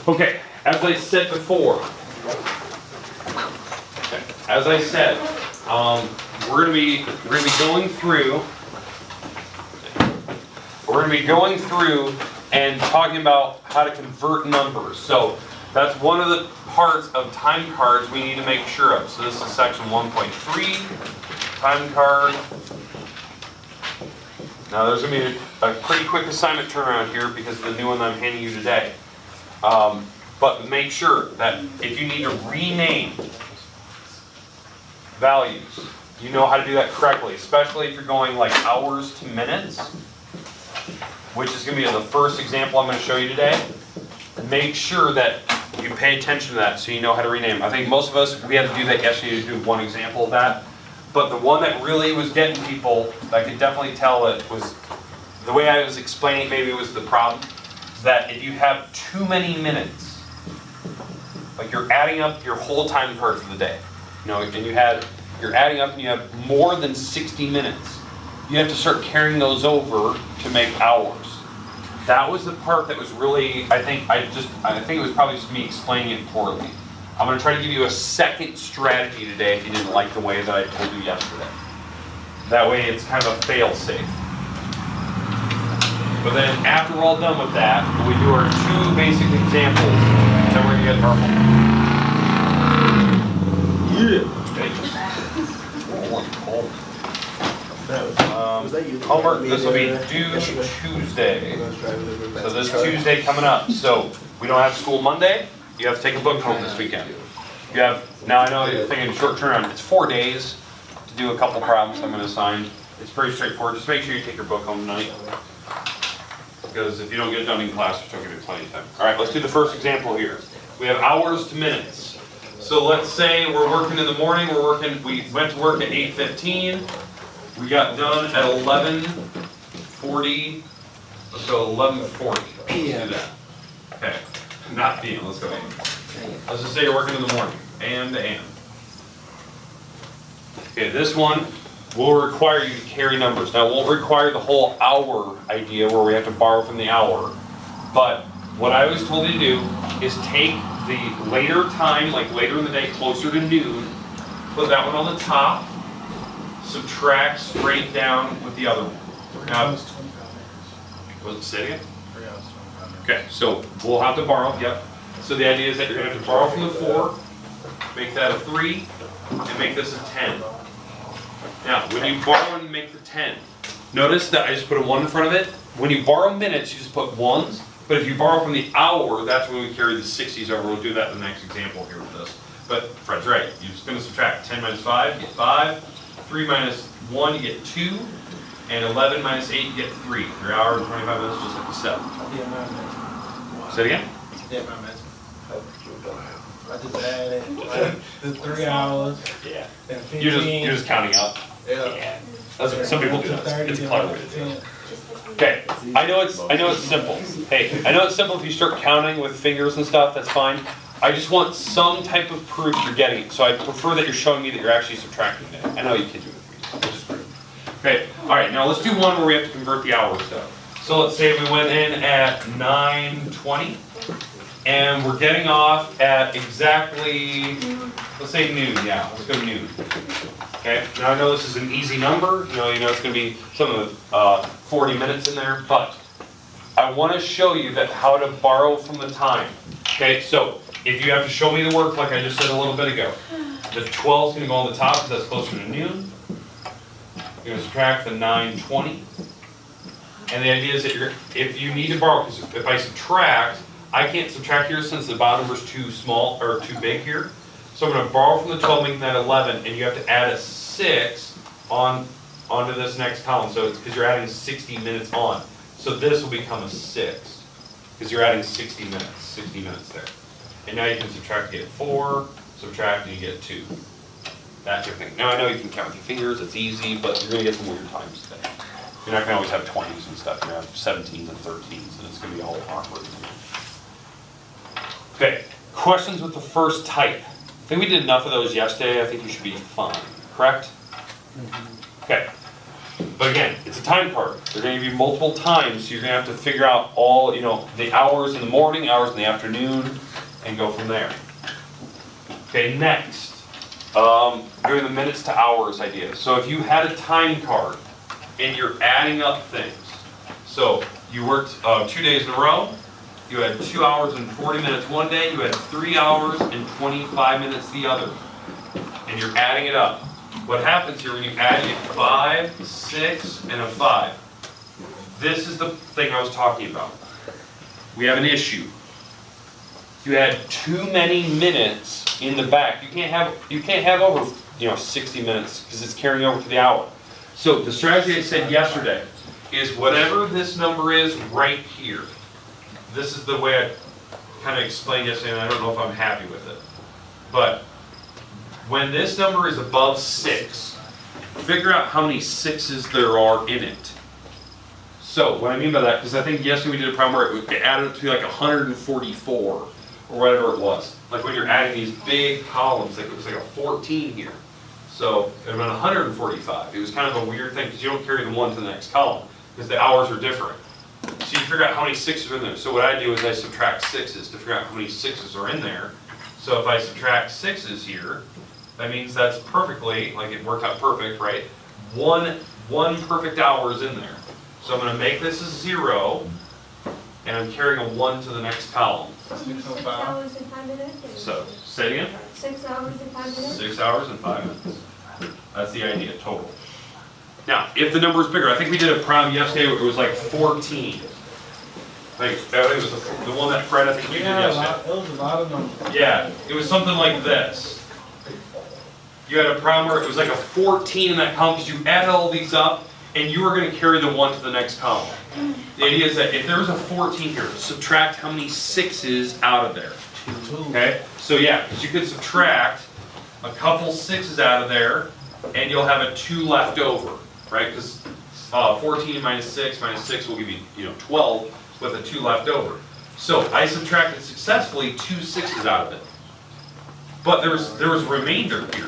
Okay, as I said before, as I said, we're gonna be going through and talking about how to convert numbers. So that's one of the parts of time cards we need to make sure of. So this is section 1.3, time card. Now there's gonna be a pretty quick assignment turnaround here because of the new one that I'm handing you today. But make sure that if you need to rename values, you know how to do that correctly, especially if you're going like hours to minutes, which is going to be the first example I'm going to show you today. Make sure that you pay attention to that so you know how to rename. I think most of us, we had to do that yesterday to do one example of that. But the one that really was getting people, I could definitely tell that was, the way I was explaining maybe was the problem, that if you have too many minutes, like you're adding up your whole time card for the day, you know, and you're adding up and you have more than 60 minutes, you have to start carrying those over to make hours. That was the part that was really, I think it was probably just me explaining it poorly. I'm going to try to give you a second strategy today if you didn't like the way that I told you yesterday. That way it's kind of a fail-safe. But then after we're all done with that, we do our two basic examples, then we're going to get purple. Homework, this will be due Tuesday. So this Tuesday coming up. So we don't have school Monday. You have to take a book home this weekend. You have, now I know you're thinking short turnaround. It's 4 days to do a couple problems I'm going to assign. It's pretty straightforward. Just make sure you take your book home tonight. Because if you don't get it done in class, you're still going to be plenty of time. All right, let's do the first example here. We have hours to minutes. So let's say we're working in the morning. We went to work at 8:15. We got done at 11:40. Let's go 11:40. PM. Okay, not PM. Let's go AM. Let's just say you're working in the morning. AM to AM. Okay, this one will require you to carry numbers. Now, it won't require the whole hour idea where we have to borrow from the hour. But what I always told you to do is take the later time, like later in the day, closer to noon, put that one on the top, subtract straight down with the other one. Now, was it say again? Okay, so we'll have to borrow, yep. So the idea is that you're going to have to borrow from the 4, make that a 3, and make this a 10. Now, when you borrow and make the 10, notice that I just put a 1 in front of it. When you borrow minutes, you just put 1s. But if you borrow from the hour, that's when we carry the 60s over. We'll do that in the next example here with this. But Fred's right. You're just going to subtract 10 minus 5, you get 5. 3 minus 1, you get 2. And 11 minus 8, you get 3. Your hour and 25 minutes just like the 7. Say it again? Yeah, my man. I just added the 3 hours. Yeah. And 15. You're just counting up. Yeah. That's what some people do. It's a clever way to do it. Okay, I know it's simple. Hey, I know it's simple if you start counting with fingers and stuff, that's fine. I just want some type of proof you're getting it. So I prefer that you're showing me that you're actually subtracting it. I know you can do it with me, which is great. Okay, all right, now let's do one where we have to convert the hours though. So let's say we went in at 9:20 and we're getting off at exactly, let's say noon, yeah, let's go noon. Okay, now I know this is an easy number, you know it's going to be some of 40 minutes in there, but I want to show you that how to borrow from the time. Okay, so if you have to show me the work like I just said a little bit ago, the 12 is going to go on the top because that's closer to noon. You're going to subtract the 9:20. And the idea is that if you need to borrow, because if I subtract, I can't subtract here since the bottom number is too small or too big here. So I'm going to borrow from the 12, making that 11, and you have to add a 6 onto this next column. So it's because you're adding 60 minutes on. So this will become a 6 because you're adding 60 minutes there. And now you can subtract, you get 4, subtract, and you get 2. That type of thing. Now I know you can count with your fingers, it's easy, but you're going to get some weird times today. You're not going to always have 20s and stuff. You're going to have 17s and 13s, and it's going to be all awkward. Okay, questions with the first type. I think we did enough of those yesterday. I think you should be fine, correct? Okay. But again, it's a time card. They're gonna give you multiple times, so you're gonna have to figure out all, the hours in the morning, hours in the afternoon, and go from there. Okay, next, doing the minutes to hours idea. So if you had a time card and you're adding up things, so you worked 2 days in a row, you had 2 hours and 40 minutes one day, you had 3 hours and 25 minutes the other, and you're adding it up. What happens here when you add, you get 5, 6, and a 5. This is the thing I was talking about. We have an issue. You had too many minutes in the back. You can't have over 60 minutes because it's carrying over to the hour. So the strategy I said yesterday is whatever this number is right here. This is the way I kind of explained yesterday, and I don't know if I'm happy with it. But when this number is above 6, figure out how many 6s there are in it. So what I mean by that, because I think yesterday we did a problem where it added up to like 144 or whatever it was. Like when you're adding these big columns, like it was like a 14 here. So it would have been 145. It was kind of a weird thing because you don't carry the 1 to the next column because the hours are different. So you figure out how many 6s are in there. So what I do is I subtract 6s to figure out how many 6s are in there. So if I subtract 6s here, that means that's perfectly, like it worked out perfect, right? One perfect hour is in there. So I'm going to make this a 0, and I'm carrying a 1 to the next column. 6 hours and 5 minutes? So, say it again? 6 hours and 5 minutes? 6 hours and 5 minutes. That's the idea, total. Now, if the number is bigger, I think we did a problem yesterday where it was like 14. I think it was the one that Fred, I think you did yesterday. It was a lot of numbers. Yeah, it was something like this. You had a problem where it was like a 14 in that column because you added all these up and you were going to carry the 1 to the next column. The idea is that if there was a 14 here, subtract how many 6s out of there. 2. Okay? So yeah, because you could subtract a couple 6s out of there and you'll have a 2 left over, right? Because 14 minus 6 will give you, 12 with a 2 left over. So I subtracted successfully 2 6s out of it. But there was a remainder here.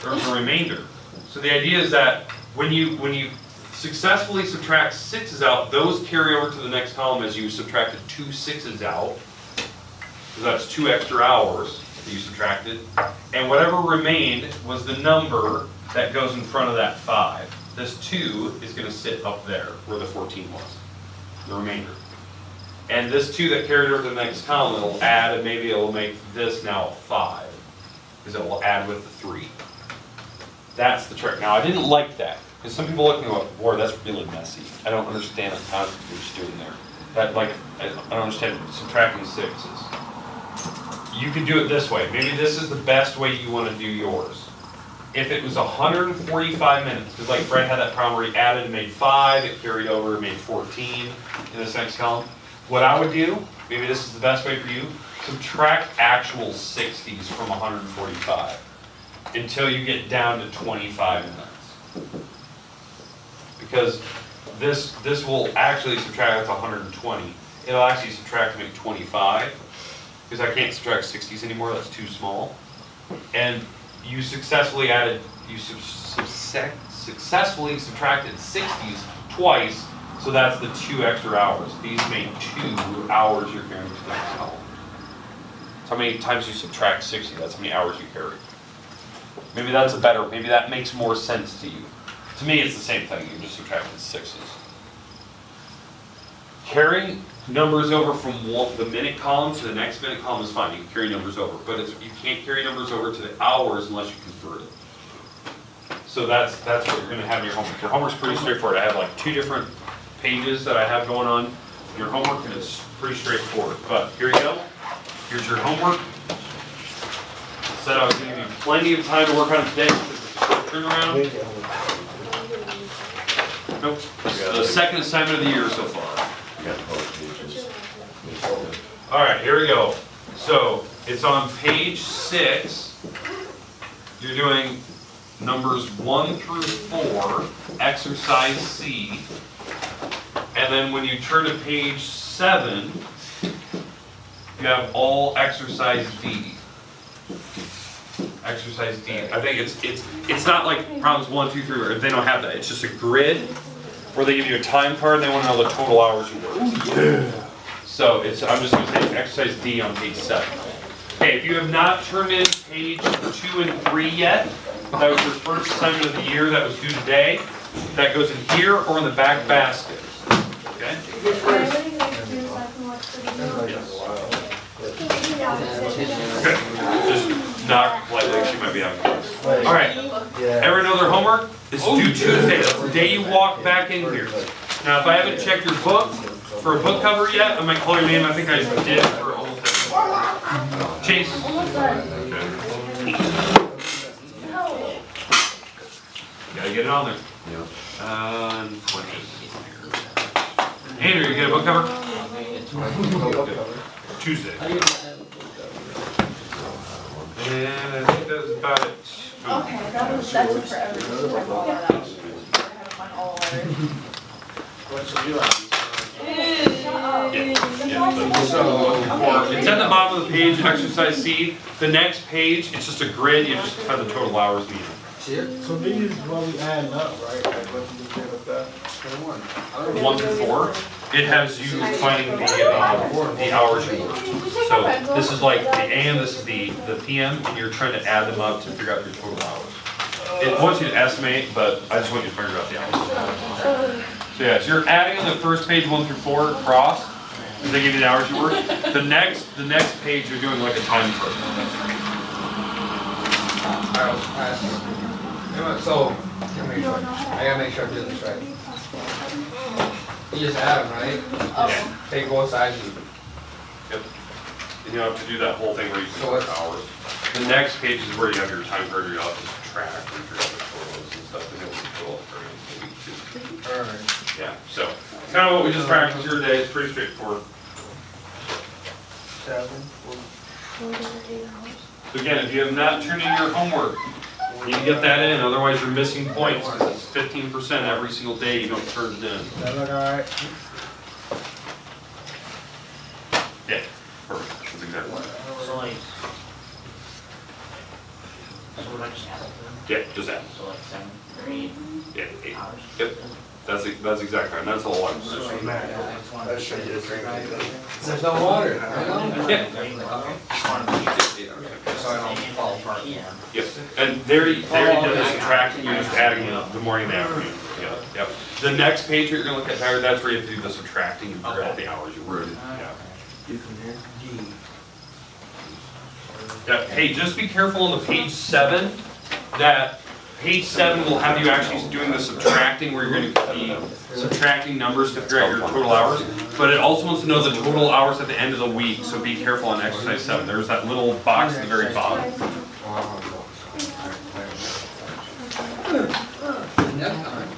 There was a remainder. So the idea is that when you successfully subtract 6s out, those carry over to the next column as you subtracted 2 6s out. So that's 2 extra hours that you subtracted. And whatever remained was the number that goes in front of that 5. This 2 is going to sit up there where the 14 was, the remainder. And this 2 that carried over to the next column, it'll add, and maybe it'll make this now a 5, because it will add with the 3. That's the trick. Now, I didn't like that, because some people look at me and go, boy, that's really messy. I don't understand how you're just doing there. That, like, I don't understand subtracting 6s. You can do it this way. Maybe this is the best way you want to do yours. If it was 145 minutes, because like Fred had that problem where he added and made 5, it carried over and made 14 in this next column. What I would do, maybe this is the best way for you, subtract actual 60s from 145 until you get down to 25 minutes. Because this will actually subtract to 120. It'll actually subtract to make 25, because I can't subtract 60s anymore, that's too small. And you successfully successfully subtracted 60s twice, so that's the 2 extra hours. These make 2 hours you're carrying to the next column. That's how many times you subtract 60, that's how many hours you carry. Maybe maybe that makes more sense to you. To me, it's the same thing, you just subtracted 6s. Carrying numbers over from the minute column to the next minute column is fine, you can carry numbers over, but you can't carry numbers over to the hours unless you convert it. So that's what you're going to have in your homework. Your homework's pretty straightforward. I have like 2 different pages that I have going on. Your homework is pretty straightforward, but here you go. Here's your homework. I said I was going to give you plenty of time to work on it today because it's a short turnaround. Nope. The second assignment of the year so far. All right, here we go. So it's on page 6. You're doing numbers 1 through 4, exercise C. And then when you turn to page 7, you have all exercise D. exercise D. I think it's not like problems 1, 2, 3, or they don't have that. It's just a grid where they give you a time card and they want to know the total hours you work. So I'm just going to say exercise D on page 7. Okay, if you have not turned in page 2 and 3 yet, that was your first assignment of the year that was due today. That goes in here or in the back basket. Okay? Just knock politely, she might be having class. All right, everyone know their homework? It's due Tuesday, that's the day you walk back in here. Now, if I haven't checked your book for a book cover yet, I might call your name, I think I did for almost everything. Chase. Gotta get it on there. Andrew, you get a book cover? Tuesday. And I think that was about it. Okay, that's it for everyone. I haven't won all already. What's the deal? It's at the bottom of the page, exercise C. The next page, it's just a grid, you just have the total hours needed. So these is what we add up, right? Like what you just did with that? 1 through 4, it has you finding the hours you worked. So this is like the AM, this is the PM, and you're trying to add them up to figure out your total hours. It wants you to estimate, but I just want you to figure out the hours. So yeah, so you're adding on the first page 1 through 4 across, and they give you the hours you work. The next page you're doing like a time program. So, I gotta make sure I'm doing this right. You just add them, right? Yeah. Take both sides. Yep. And you don't have to do that whole thing where you So put what's- hours. The next page is where you have your time card, you'll have to subtract and figure out the totals and stuff, and it'll be total for the week too. Alright. Yeah, so, kind of what we just practiced here today, it's pretty straightforward. 7. So again, if you have not turned in your homework, you need to get that in, otherwise you're missing points, because it's 15% every single day you don't turn it in. That look alright? Yeah, perfect, that's exactly right. So like, so what I just added them, Yeah, just that, so like 7 or 8 yeah, 8. hours. Yep, that's exactly right, that's all I'm So like, saying. I just wanted to make sure that it's right. There's no water. I know. Yeah. Just wanted to make sure. So I don't fall apart. Yeah. Yep, and there you did the subtracting, you're just adding the morning and the afternoon. Yeah, yep. The next page you're gonna look at, Tyler, that's where you have to do the subtracting and figure out the hours you worked. Yeah. Yeah, hey, just be careful on the page 7, that page 7 will have you actually doing the subtracting where you're gonna be subtracting numbers to figure out your total hours. But it also wants to know the total hours at the end of the week, so be careful on exercise 7. There's that little box at the very bottom. Next time.